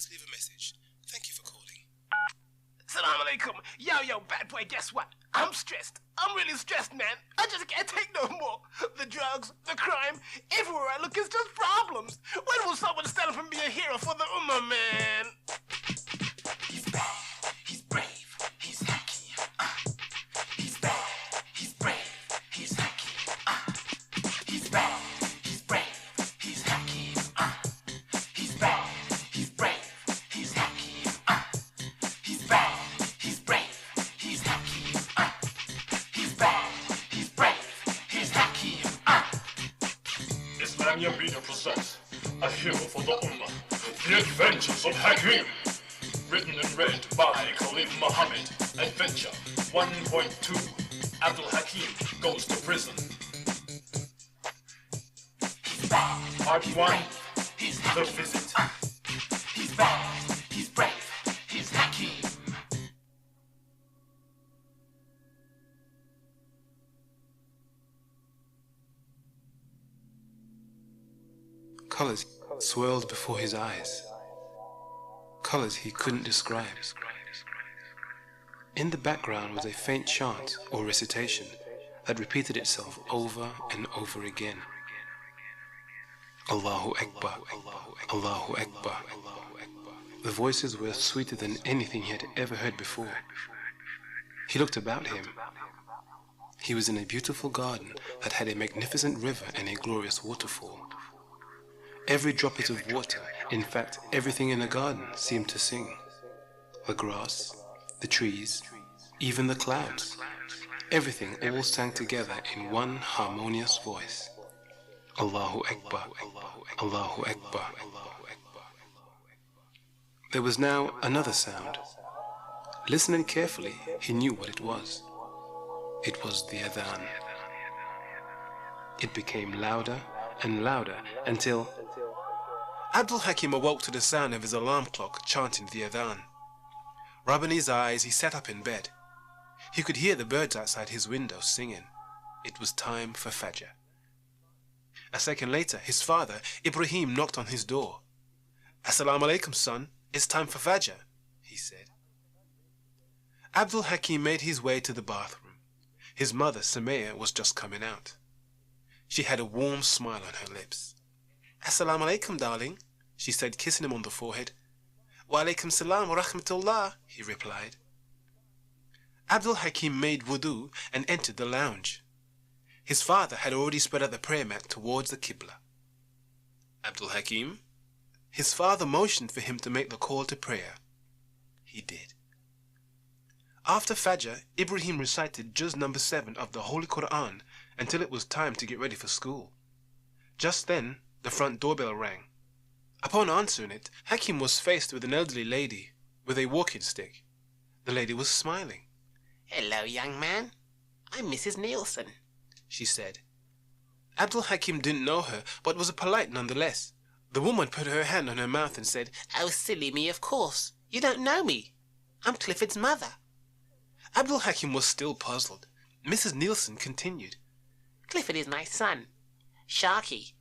please leave a message. Thank you for calling. Assalamu alaikum. Yo, bad boy, guess what? I'm stressed. I'm really stressed, man. I just can't take no more. The drugs, the crime, everywhere I look is just problems. When will someone stand up and be a hero for the Ummah, man? He's bad, he's brave, he's Hakim. He's bad, he's brave, he's Hakim. He's bad, he's brave, he's Hakim. He's bad, he's brave, he's Hakim. He's bad, he's brave, he's Hakim. He's bad, he's brave, he's Hakim. Islamia Media presents a hero for the Ummah, The Adventures of Hakim. Written and read by Khaleel Muhammad. Adventure 1.2. Abdul Hakim goes to prison. He's bad, Part 1. he's The Hakim. Visit. He's bad, he's brave, he's Hakim. Colors swirled before his eyes. Colors he couldn't describe. In the background was a faint chant or recitation that repeated itself over and over again. Allahu Akbar, Allahu Akbar. The voices were sweeter than anything he had ever heard before. He looked about him. He was in a beautiful garden that had a magnificent river and a glorious waterfall. Every droplet of water, in fact everything in the garden, seemed to sing. The grass, the trees, even the clouds. Everything all sang together in one harmonious voice. Allahu Akbar, Allahu Akbar. There was now another sound. Listening carefully, he knew what it was. It was the adhan. It became louder and louder until Abdul Hakim awoke to the sound of his alarm clock chanting the adhan. Rubbing his eyes, he sat up in bed. He could hear the birds outside his window singing. It was time for Fajr. A second later, his father, Ibrahim, knocked on his door. "Assalamu alaikum, son. It's time for Fajr," he said. Abdul Hakim made his way to the bathroom. His mother, Sumaya, was just coming out. She had a warm smile on her lips. "Assalamu alaikum, darling," she said, kissing him on the forehead. "Wa alaikum salam wa rahmatullah," he replied. Abdul Hakim made wudu and entered the lounge. His father had already spread out the prayer mat towards the Qibla. "Abdul Hakim?" His father motioned for him to make the call to prayer. He did. After Fajr, Ibrahim recited Juz number 7 of the Holy Quran until it was time to get ready for school. Just then, the front doorbell rang. Upon answering it, Hakim was faced with an elderly lady with a walking stick. The lady was smiling. Hello, young man. I'm Mrs. Nielsen, she said. Abdul Hakim didn't know her, but was polite nonetheless. The woman put her hand on her mouth and said, "Oh, silly me, of course. You don't know me. I'm Clifford's mother." Abdul Hakim was still puzzled. Mrs. Nielsen continued, "Clifford is my son, Sharky."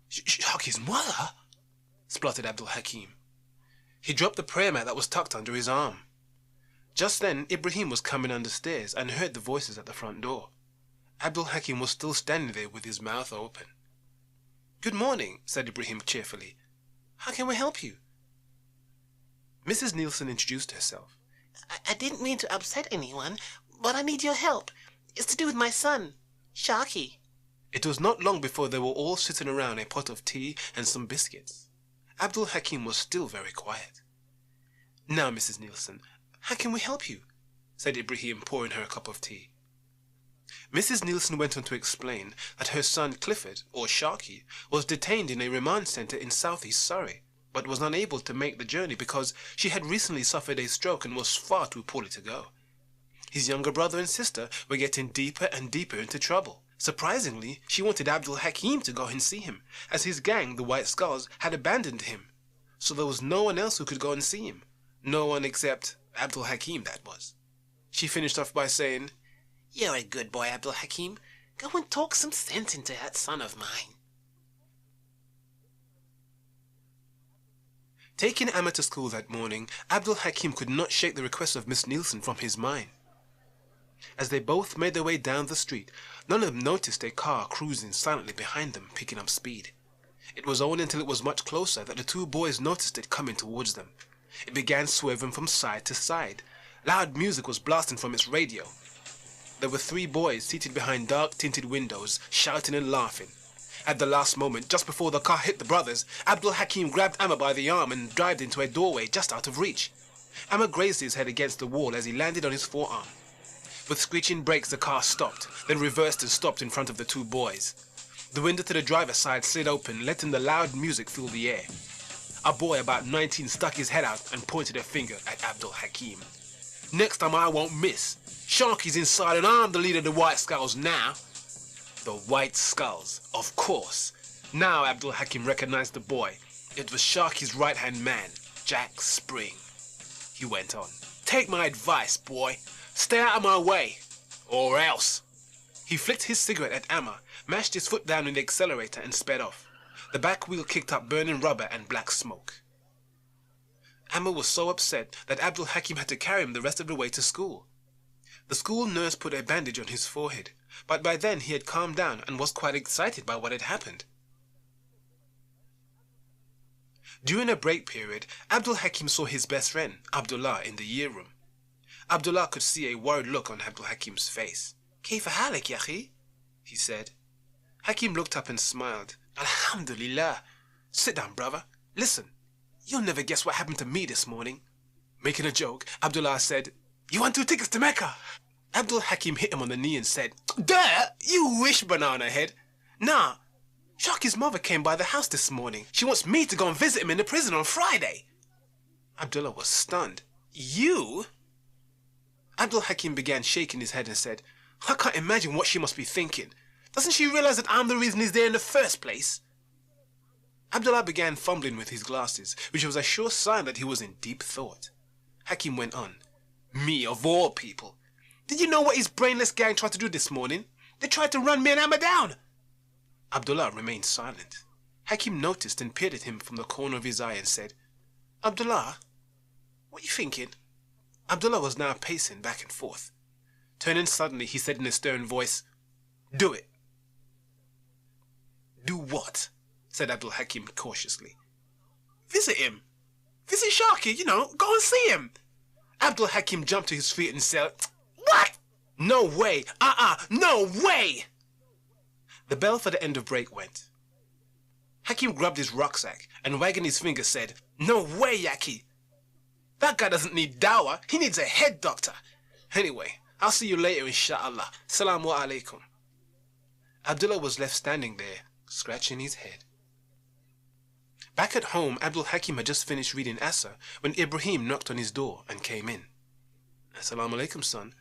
Sharky's mother? Spluttered Abdul Hakim. He dropped the prayer mat that was tucked under his arm. Just then, Ibrahim was coming down the stairs and heard the voices at the front door. Abdul Hakim was still standing there with his mouth open. "Good morning," said Ibrahim cheerfully. "How can we help you?" Mrs. Nielsen introduced herself. I didn't mean to upset anyone, but I need your help. It's to do with my son, Sharky." It was not long before they were all sitting around a pot of tea and some biscuits. Abdul Hakim was still very quiet. "Now, Mrs. Nielsen, how can we help you?" said Ibrahim, pouring her a cup of tea. Mrs. Nielsen went on to explain that her son Clifford, or Sharky, was detained in a remand centre in southeast Surrey, but was unable to make the journey because she had recently suffered a stroke and was far too poorly to go. His younger brother and sister were getting deeper and deeper into trouble. Surprisingly, she wanted Abdul Hakim to go and see him, as his gang, the White Skulls, had abandoned him. So there was no one else who could go and see him. No one except Abdul Hakim, that was. She finished off by saying, "You're a good boy, Abdul Hakim. Go and talk some sense into that son of mine." Taking Amma to school that morning, Abdul Hakim could not shake the request of Miss Nielsen from his mind. As they both made their way down the street, none of them noticed a car cruising silently behind them, picking up speed. It was only until it was much closer that the two boys noticed it coming towards them. It began swerving from side to side. Loud music was blasting from its radio. There were 3 boys seated behind dark-tinted windows, shouting and laughing. At the last moment, just before the car hit the brothers, Abdul Hakim grabbed Amma by the arm and dived into a doorway just out of reach. Amma grazed his head against the wall as he landed on his forearm. With screeching brakes, the car stopped, then reversed and stopped in front of the 2 boys. The window to the driver's side slid open, letting the loud music fill the air. A boy about 19 stuck his head out and pointed a finger at Abdul Hakim. "Next time I won't miss. Sharky's inside and I'm the leader of the White Skulls now." The White Skulls, of course. Now Abdul Hakim recognized the boy. It was Sharky's right-hand man, Jack Spring. He went on. "Take my advice, boy. Stay out of my way, or else." He flicked his cigarette at Amma, mashed his foot down on the accelerator and sped off. The back wheel kicked up burning rubber and black smoke. Amma was so upset that Abdul Hakim had to carry him the rest of the way to school. The school nurse put a bandage on his forehead, but by then he had calmed down and was quite excited by what had happened. During a break period, Abdul Hakim saw his best friend, Abdullah, in the year room. Abdullah could see a worried look on Abdul Hakim's face. "Kayfa halik, ya akhi?" he said. Hakim looked up and smiled. "Alhamdulillah. Sit down, brother. Listen, you'll never guess what happened to me this morning." Making a joke, Abdullah said, "You want 2 tickets to Mecca?" Abdul Hakim hit him on the knee and said, "Duh, you wish, banana head. Nah, Sharky's mother came by the house this morning. She wants me to go and visit him in the prison on Friday." Abdullah was stunned. "You?" Abdul Hakim began shaking his head and said, "I can't imagine what she must be thinking. Doesn't she realize that I'm the reason he's there in the first place?" Abdullah began fumbling with his glasses, which was a sure sign that he was in deep thought. Hakim went on. "Me of all people. Did you know what his brainless gang tried to do this morning? They tried to run me and Amma down." Abdullah remained silent. Hakim noticed and peered at him from the corner of his eye and said, "Abdullah, what are you thinking?" Abdullah was now pacing back and forth. Turning suddenly, he said in a stern voice, "Do it." "Do what?" said Abdul Hakim cautiously. "Visit him. Visit Sharky, go and see him." Abdul Hakim jumped to his feet and said, "What? No way! No way!" The bell for the end of break went. Hakim grabbed his rucksack and wagging his finger said, "No way, Yaki! That guy doesn't need dawah, he needs a head doctor. Anyway, I'll see you later, inshallah. Salamu alaikum." Abdullah was left standing there, scratching his head. Back at home, Abdul Hakim had just finished reading Asr when Ibrahim knocked on his door and came in. "Assalamu alaikum, son.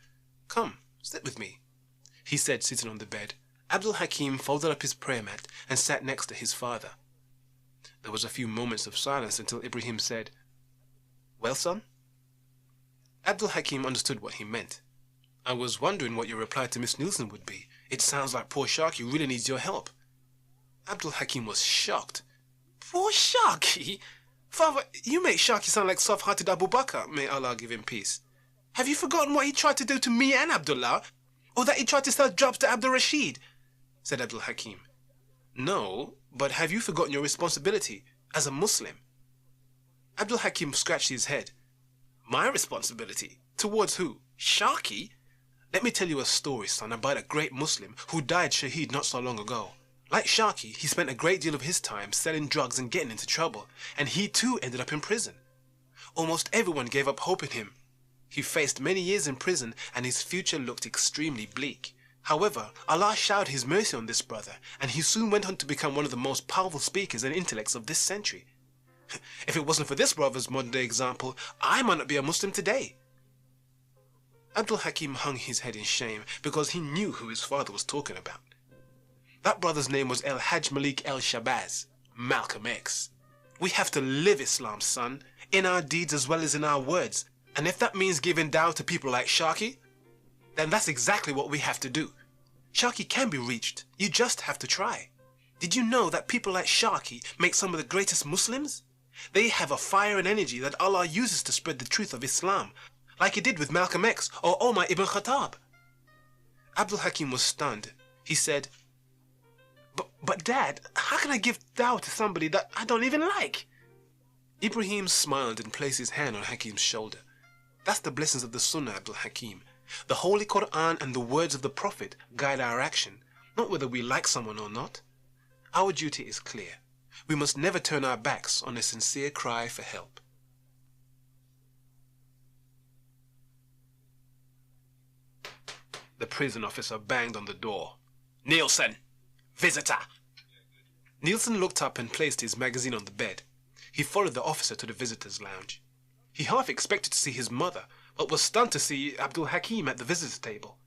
Come, sit with me," he said, sitting on the bed. Abdul Hakim folded up his prayer mat and sat next to his father. There was a few moments of silence until Ibrahim said, "Well, son?" Abdul Hakim understood what he meant. "I was wondering what your reply to Miss Nielsen would be. It sounds like poor Sharky really needs your help." Abdul Hakim was shocked. "Poor Sharky? Father, you make Sharky sound like soft-hearted Abu Bakr, may Allah give him peace. Have you forgotten what he tried to do to me and Abdullah? Or that he tried to sell jobs to Abdul Rashid?" said Abdul Hakim. "No, but have you forgotten your responsibility as a Muslim?" Abdul Hakim scratched his head. "My responsibility? Towards who? Sharky? Let me tell you a story, son, about a great Muslim who died shaheed not so long ago. Like Sharky, he spent a great deal of his time selling drugs and getting into trouble, and he too ended up in prison. Almost everyone gave up hope in him. He faced many years in prison and his future looked extremely bleak. However, Allah showered his mercy on this brother, and he soon went on to become one of the most powerful speakers and intellects of this century. If it wasn't for this brother's modern-day example, I might not be a Muslim today." Abdul Hakim hung his head in shame because he knew who his father was talking about. That brother's name was El-Hajj Malik El-Shabazz, Malcolm X. We have to live Islam, son, in our deeds as well as in our words. And if that means giving dawah to people like Sharky, then that's exactly what we have to do. Sharky can be reached. You just have to try. Did you know that people like Sharky make some of the greatest Muslims? They have a fire and energy that Allah uses to spread the truth of Islam, like He did with Malcolm X or Omar ibn Khattab. Abdul Hakim was stunned. He said, But Dad, how can I give dawah to somebody that I don't even like? Ibrahim smiled and placed his hand on Hakim's shoulder. That's the blessings of the Sunnah, Abdul Hakim. The Holy Quran and the words of the Prophet guide our action, not whether we like someone or not. Our duty is clear. We must never turn our backs on a sincere cry for help. The prison officer banged on the door. Nielsen! Visitor! Nielsen looked up and placed his magazine on the bed. He followed the officer to the visitors' lounge. He half expected to see his mother, but was stunned to see Abdul Hakim at the visitors' table.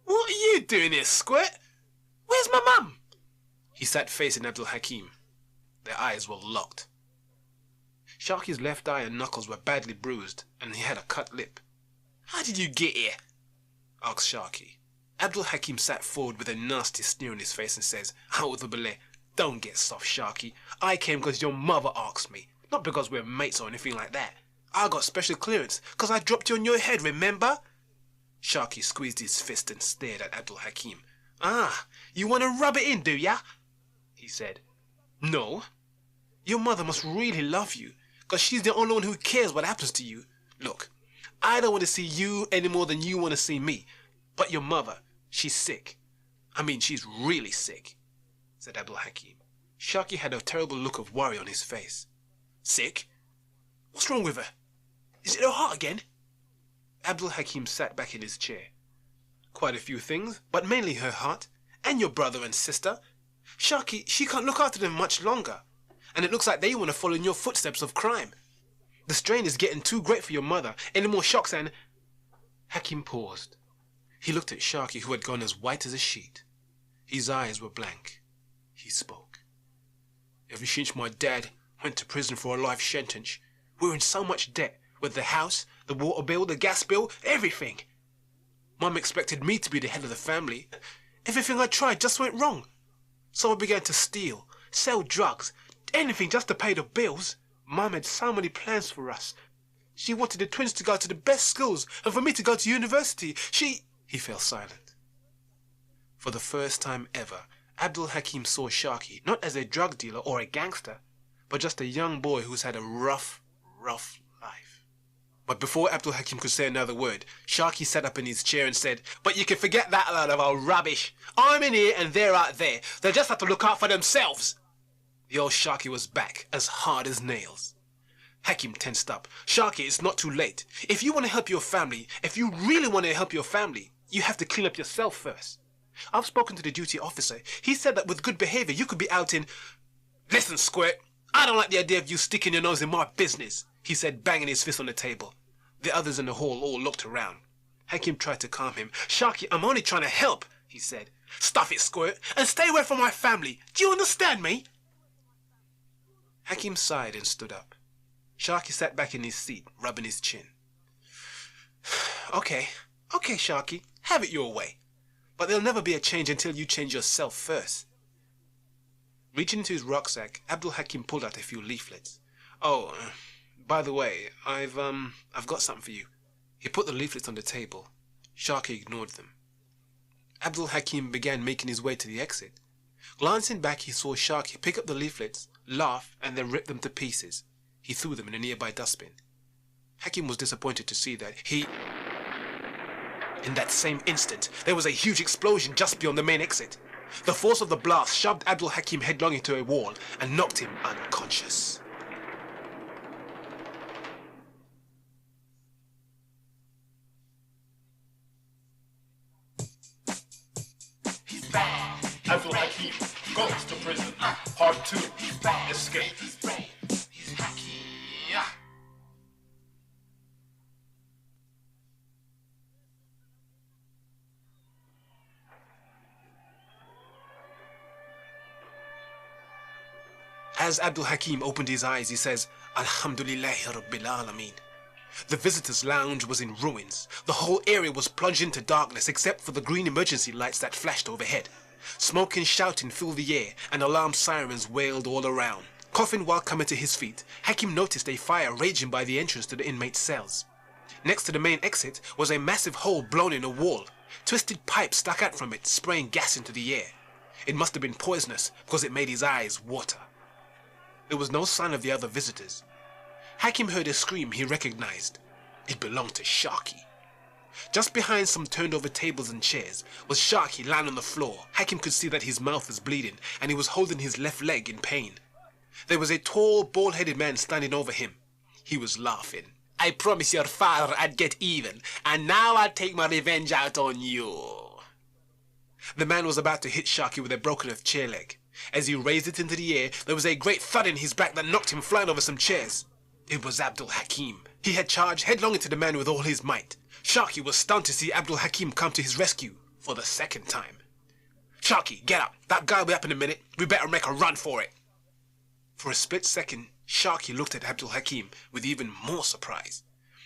What are you doing here, Squirt? Where's my mum? He sat facing Abdul Hakim. Their eyes were locked. Sharky's left eye and knuckles were badly bruised, and he had a cut lip. How did you get here? Asked Sharky. Abdul Hakim sat forward with a nasty sneer on his face and says, A'udhu billah, don't get soft, Sharky. I came because your mother asked me, not because we're mates or anything like that. I got special clearance because I dropped you on your head, remember? Sharky squeezed his fist and stared at Abdul Hakim. Ah, you want to rub it in, do ya? He said. No. Your mother must really love you, because she's the only one who cares what happens to you. Look, I don't want to see you any more than you want to see me. But your mother, she's sick. I mean, she's really sick, said Abdul Hakim. Sharky had a terrible look of worry on his face. Sick? What's wrong with her? Is it her heart again? Abdul Hakim sat back in his chair. Quite a few things, but mainly her heart, and your brother and sister. Sharky, she can't look after them much longer, and it looks like they want to follow in your footsteps of crime. The strain is getting too great for your mother. Any more shocks and... Hakim paused. He looked at Sharky, who had gone as white as a sheet. His eyes were blank. He spoke. Ever since my dad went to prison for a life sentence, we're in so much debt, with the house, the water bill, the gas bill, everything. Mum expected me to be the head of the family. Everything I tried just went wrong. So I began to steal, sell drugs, anything just to pay the bills. Mum had so many plans for us. She wanted the twins to go to the best schools and for me to go to university. He fell silent. For the first time ever, Abdul Hakim saw Sharky not as a drug dealer or a gangster, but just a young boy who's had a rough life. But before Abdul Hakim could say another word, Sharky sat up in his chair and said, But you can forget that lot of old rubbish. I'm in here and they're out there. They just have to look out for themselves. The old Sharky was back, as hard as nails. Hakim tensed up. Sharky, it's not too late. If you want to help your family, if you really want to help your family, you have to clean up yourself first. I've spoken to the duty officer. He said that with good behavior, you could be out in... Listen, Squirt, I don't like the idea of you sticking your nose in my business, he said, banging his fist on the table. The others in the hall all looked around. Hakim tried to calm him. Sharky, I'm only trying to help, he said. Stuff it, Squirt, and stay away from my family. Do you understand me? Hakim sighed and stood up. Sharky sat back in his seat, rubbing his chin. Okay, Sharky, have it your way. But there'll never be a change until you change yourself first. Reaching into his rucksack, Abdul Hakim pulled out a few leaflets. Oh, by the way, I've got something for you. He put the leaflets on the table. Sharky ignored them. Abdul Hakim began making his way to the exit. Glancing back, he saw Sharky pick up the leaflets, laugh, and then rip them to pieces. He threw them in a nearby dustbin. Hakim was disappointed to see that In that same instant, there was a huge explosion just beyond the main exit. The force of the blast shoved Abdul Hakim headlong into a wall and knocked him unconscious. Abdul Hakim goes to prison. Part 2. Escape. As Abdul Hakim opened his eyes, he says, Alhamdulillahi Rabbil Alameen. The visitors' lounge was in ruins. The whole area was plunged into darkness except for the green emergency lights that flashed overhead. Smoke and shouting filled the air, and alarm sirens wailed all around. Coughing while coming to his feet, Hakim noticed a fire raging by the entrance to the inmates' cells. Next to the main exit was a massive hole blown in a wall. Twisted pipes stuck out from it, spraying gas into the air. It must have been poisonous because it made his eyes water. There was no sign of the other visitors. Hakim heard a scream he recognized. It belonged to Sharky. Just behind some turned-over tables and chairs was Sharky lying on the floor. Hakim could see that his mouth was bleeding and he was holding his left leg in pain. There was a tall, bald-headed man standing over him. He was laughing. "I promised your father I'd get even, and now I'll take my revenge out on you." The man was about to hit Sharky with a broken chair leg. As he raised it into the air, there was a great thud in his back that knocked him flying over some chairs. It was Abdul Hakim. He had charged headlong into the man with all his might. Sharky was stunned to see Abdul Hakim come to his rescue for the second time. "Sharky, get up. That guy will be up in a minute. We better make a run for it." For a split second, Sharky looked at Abdul Hakim with even more surprise.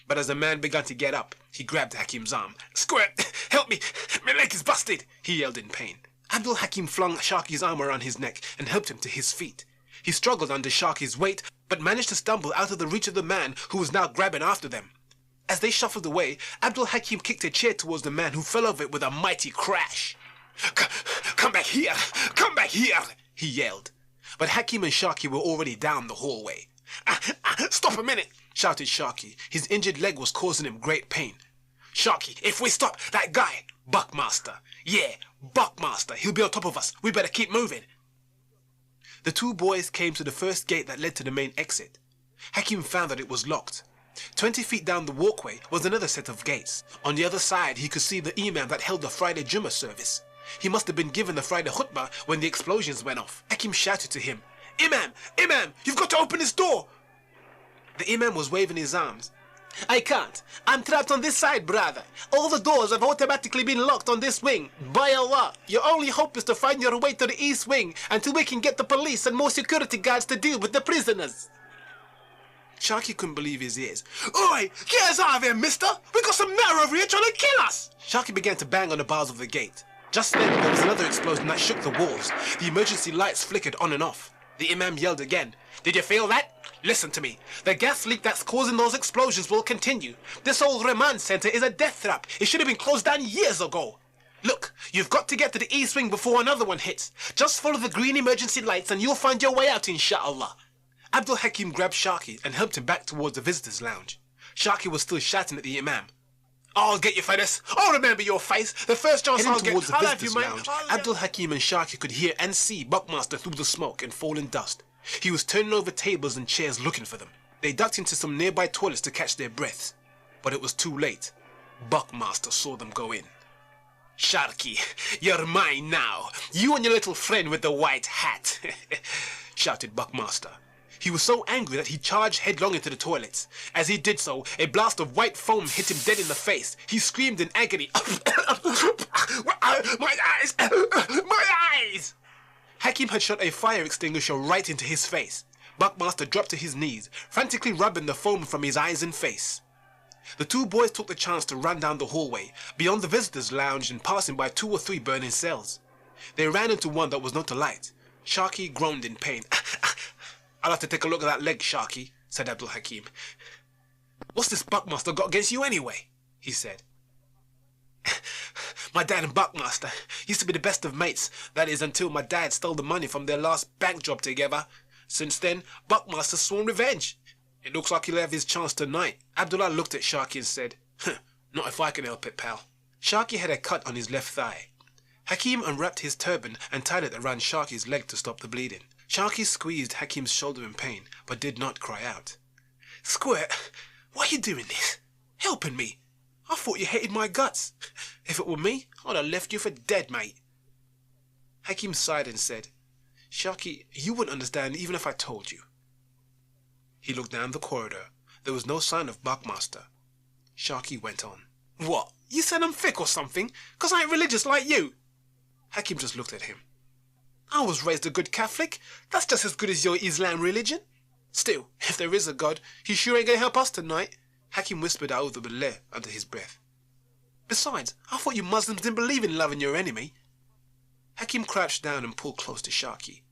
But as the man began to get up, he grabbed Hakim's arm. "Squirt, help me! My leg is busted!" he yelled in pain. Abdul Hakim flung Sharky's arm around his neck and helped him to his feet. He struggled under Sharky's weight, but managed to stumble out of the reach of the man who was now grabbing after them. As they shuffled away, Abdul Hakim kicked a chair towards the man, who fell over it with a mighty crash. Come back here! Come back here!" he yelled. But Hakim and Sharky were already down the hallway. "Stop a minute!" shouted Sharky. His injured leg was causing him great pain. "Sharky, if we stop, that guy, Buckmaster. Yeah, Buckmaster. He'll be on top of us. We better keep moving." The two boys came to the first gate that led to the main exit. Hakim found that it was locked. 20 feet down the walkway was another set of gates. On the other side, he could see the imam that held the Friday Jummah service. He must have been given the Friday khutbah when the explosions went off. Hakim shouted to him, "Imam! Imam! You've got to open this door!" The imam was waving his arms. "I can't. I'm trapped on this side, brother. All the doors have automatically been locked on this wing. By Allah, your only hope is to find your way to the east wing until we can get the police and more security guards to deal with the prisoners." Sharky couldn't believe his ears. "Oi, get us out of here, mister! We got some matter over here trying to kill us!" Sharky began to bang on the bars of the gate. Just then, there was another explosion that shook the walls. The emergency lights flickered on and off. The imam yelled again. "Did you feel that? Listen to me. The gas leak that's causing those explosions will continue. This old remand center is a death trap. It should have been closed down years ago. Look, you've got to get to the east wing before another one hits. Just follow the green emergency lights and you'll find your way out, inshallah." Abdul Hakim grabbed Sharky and helped him back towards the visitors' lounge. Sharky was still shouting at the imam. "I'll get you for this. I'll remember your face. The first chance I'll get, towards the visitors' lounge, Abdul Hakim and Sharky could hear and see Buckmaster through the smoke and falling dust. He was turning over tables and chairs looking for them. They ducked into some nearby toilets to catch their breaths. But it was too late. Buckmaster saw them go in. "Sharky, you're mine now. You and your little friend with the white hat," shouted Buckmaster. He was so angry that he charged headlong into the toilets. As he did so, a blast of white foam hit him dead in the face. He screamed in agony. "My eyes! My eyes!" Hakim had shot a fire extinguisher right into his face. Buckmaster dropped to his knees, frantically rubbing the foam from his eyes and face. The two boys took the chance to run down the hallway, beyond the visitors' lounge and passing by 2 or 3 burning cells. They ran into one that was not alight. Sharky groaned in pain. "I'll have to take a look at that leg, Sharky," said Abdul Hakim. "What's this Buckmaster got against you anyway?" he said. "My dad and Buckmaster used to be the best of mates. That is, until my dad stole the money from their last bank job together. Since then, Buckmaster's sworn revenge. It looks like he'll have his chance tonight." Abdullah looked at Sharky and said, "Not if I can help it, pal." Sharky had a cut on his left thigh. Hakim unwrapped his turban and tied it around Sharky's leg to stop the bleeding. Sharky squeezed Hakim's shoulder in pain, but did not cry out. "Squirt, why are you doing this? Helping me? I thought you hated my guts. If it were me, I'd have left you for dead, mate." Hakim sighed and said, "Sharky, you wouldn't understand even if I told you." He looked down the corridor. There was no sign of Buckmaster. Sharky went on. "What? You said I'm thick or something? 'Cause I ain't religious like you." Hakim just looked at him. "I was raised a good Catholic. That's just as good as your Islam religion. Still, if there is a God, he sure ain't gonna help us tonight." Hakim whispered A'udhu Billah under his breath. "Besides, I thought you Muslims didn't believe in loving your enemy." Hakim crouched down and pulled close to Sharky.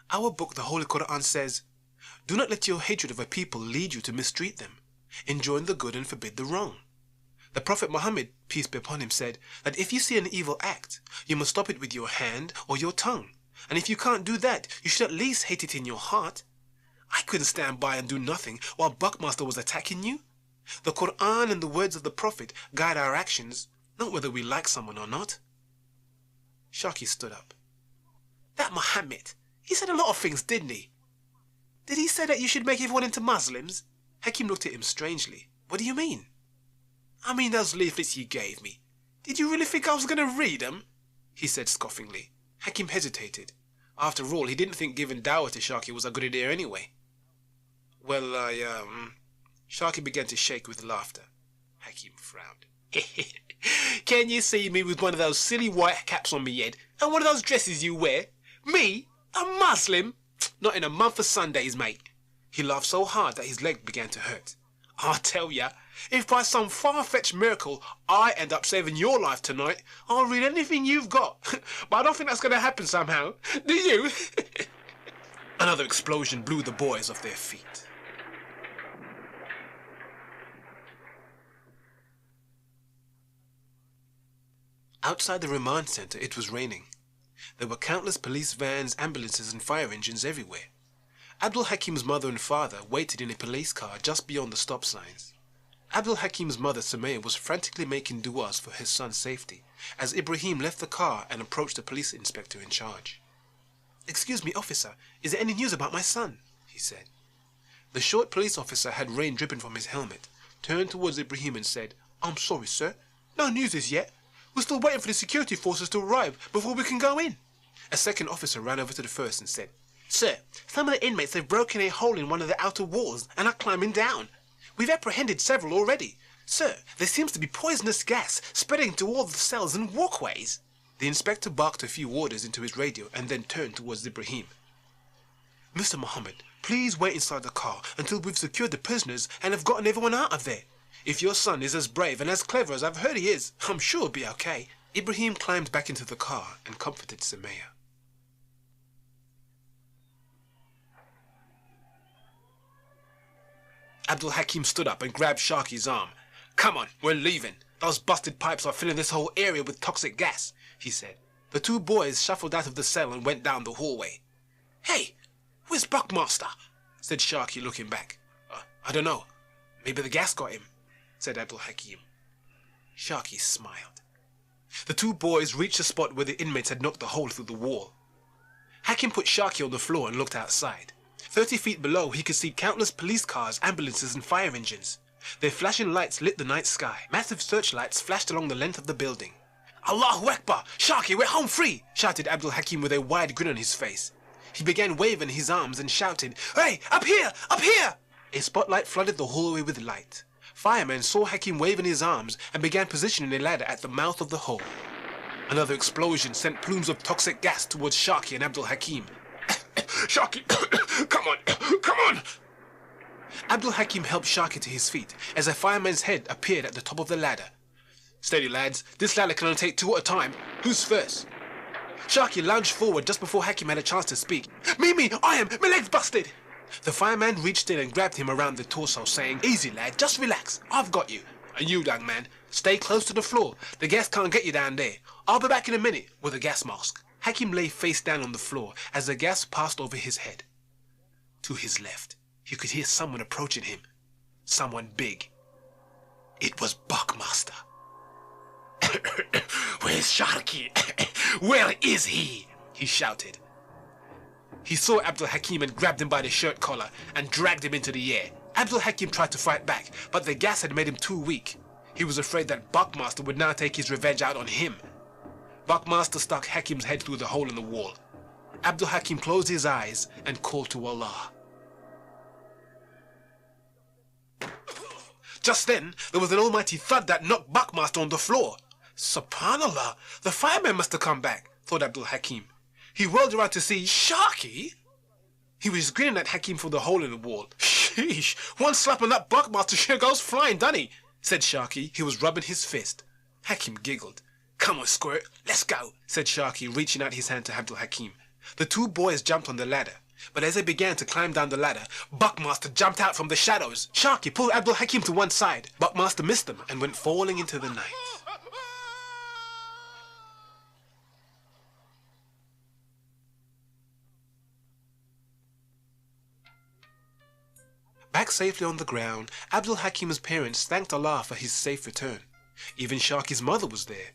"Our book, the Holy Quran, says, Do not let your hatred of a people lead you to mistreat them. Enjoin the good and forbid the wrong. The Prophet Muhammad, peace be upon him, said that if you see an evil act, you must stop it with your hand or your tongue. And if you can't do that, you should at least hate it in your heart. I couldn't stand by and do nothing while Buckmaster was attacking you. The Quran and the words of the Prophet guide our actions, not whether we like someone or not. Sharky stood up. That Muhammad, he said a lot of things, didn't he? Did he say that you should make everyone into Muslims? Hakim looked at him strangely. What do you mean? I mean those leaflets you gave me. Did you really think I was going to read them? He said scoffingly. Hakim hesitated. After all, he didn't think giving dawah to Sharky was a good idea anyway. Well, Sharky began to shake with laughter. Hakim frowned. Can you see me with one of those silly white caps on me head and one of those dresses you wear? Me? A Muslim? Not in a month of Sundays, mate. He laughed so hard that his leg began to hurt. I tell ya, if by some far-fetched miracle I end up saving your life tonight, I'll read anything you've got. But I don't think that's going to happen somehow. Do you? Another explosion blew the boys off their feet. Outside the remand center, it was raining. There were countless police vans, ambulances, and fire engines everywhere. Abdul Hakim's mother and father waited in a police car just beyond the stop signs. Abdul Hakim's mother, Sumaya, was frantically making du'as for his son's safety as Ibrahim left the car and approached the police inspector in charge. "Excuse me, officer, is there any news about my son?" he said. The short police officer had rain dripping from his helmet, turned towards Ibrahim and said, "I'm sorry, sir. No news as yet. We're still waiting for the security forces to arrive before we can go in." A second officer ran over to the first and said, "Sir, some of the inmates have broken a hole in one of the outer walls and are climbing down. We've apprehended several already. Sir, there seems to be poisonous gas spreading to all the cells and walkways." The inspector barked a few orders into his radio and then turned towards Ibrahim. "Mr. Muhammad, please wait inside the car until we've secured the prisoners and have gotten everyone out of there. If your son is as brave and as clever as I've heard he is, I'm sure he'll be okay." Ibrahim climbed back into the car and comforted Sumaya. Abdul Hakim stood up and grabbed Sharky's arm. "Come on, we're leaving. Those busted pipes are filling this whole area with toxic gas," he said. The two boys shuffled out of the cell and went down the hallway. "Hey, where's Buckmaster?" said Sharky, looking back. I don't know. Maybe the gas got him," said Abdul Hakim. Sharky smiled. The two boys reached the spot where the inmates had knocked the hole through the wall. Hakim put Sharky on the floor and looked outside. 30 feet below, he could see countless police cars, ambulances, and fire engines. Their flashing lights lit the night sky. Massive searchlights flashed along the length of the building. "Allahu Akbar! Sharky, we're home free!" shouted Abdul Hakim with a wide grin on his face. He began waving his arms and shouted, "Hey, up here! Up here!" A spotlight flooded the hallway with light. Firemen saw Hakim waving his arms and began positioning a ladder at the mouth of the hole. Another explosion sent plumes of toxic gas towards Sharky and Abdul Hakim. Sharky, come on. Abdul Hakim helped Sharky to his feet as a fireman's head appeared at the top of the ladder. "Steady, lads. This ladder can only take 2 at a time. Who's first?" Sharky lounged forward just before Hakim had a chance to speak. Me, I am. My leg's busted." The fireman reached in and grabbed him around the torso, saying, "Easy, lad. Just relax. I've got you. And you, young man, stay close to the floor. The gas can't get you down there. I'll be back in a minute with a gas mask." Hakim lay face down on the floor as the gas passed over his head. To his left, he could hear someone approaching him. Someone big. It was Buckmaster. Where's Sharky? Where is he? He shouted. He saw Abdul Hakim and grabbed him by the shirt collar and dragged him into the air. Abdul Hakim tried to fight back, but the gas had made him too weak. He was afraid that Buckmaster would now take his revenge out on him. Buckmaster stuck Hakim's head through the hole in the wall. Abdul Hakim closed his eyes and called to Allah. Just then, there was an almighty thud that knocked Buckmaster on the floor. "Subhanallah, the fireman must have come back," thought Abdul Hakim. He whirled around to see Sharky. He was grinning at Hakim from the hole in the wall. "Sheesh, one slap on that Buckmaster sure goes flying, doesn't he?" said Sharky. He was rubbing his fist. Hakim giggled. "Come on, squirt, let's go," said Sharky, reaching out his hand to Abdul Hakim. The two boys jumped on the ladder. But as they began to climb down the ladder, Buckmaster jumped out from the shadows. Sharky pulled Abdul Hakim to one side. Buckmaster missed them and went falling into the night. Back safely on the ground, Abdul Hakim's parents thanked Allah for his safe return. Even Sharky's mother was there.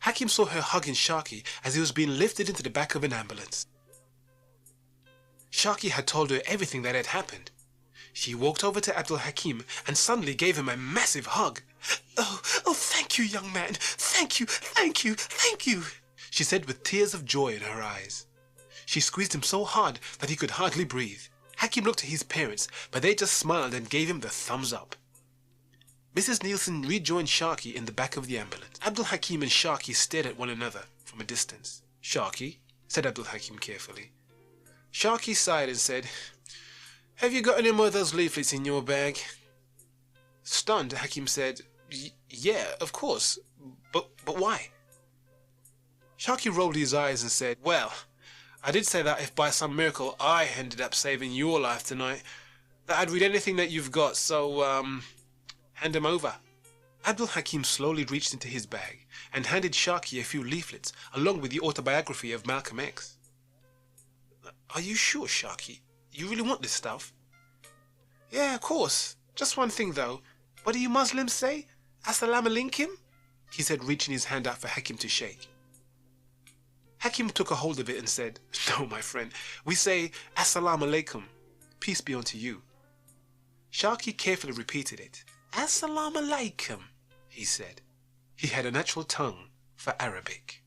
Hakim saw her hugging Sharky as he was being lifted into the back of an ambulance. Sharky had told her everything that had happened. She walked over to Abdul Hakim and suddenly gave him a massive hug. Oh, thank you, young man. Thank you, thank you, thank you, she said with tears of joy in her eyes. She squeezed him so hard that he could hardly breathe. Hakim looked at his parents, but they just smiled and gave him the thumbs up. Mrs. Nielsen rejoined Sharky in the back of the ambulance. Abdul Hakim and Sharky stared at one another from a distance. Sharky, said Abdul Hakim carefully. Sharky sighed and said, have you got any more of those leaflets in your bag? Stunned, Hakim said, yeah, of course, but why? Sharky rolled his eyes and said, well, I did say that if by some miracle I ended up saving your life tonight, that I'd read anything that you've got, so, hand them over. Abdul Hakim slowly reached into his bag and handed Sharky a few leaflets along with the autobiography of Malcolm X. Are you sure, Sharky? You really want this stuff? Yeah, of course. Just one thing, though. What do you Muslims say? Assalamu alaikum? He said, reaching his hand out for Hakim to shake. Hakim took a hold of it and said, no, my friend, we say Assalamu alaikum, peace be unto you. Sharky carefully repeated it. Assalamu alaikum, he said. He had a natural tongue for Arabic.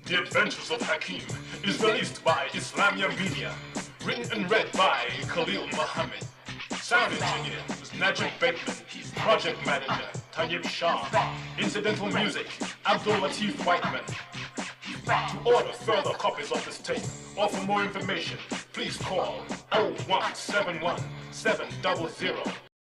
The Adventures of Hakim is released by Islamia Media. Written and read by Khaleel Muhammad. Sound engineer was Najib Bateman. Project manager Tayyip Shah. Incidental music Abdul Latif Whiteman. To order further copies of this tape or for more information, please call 0171 700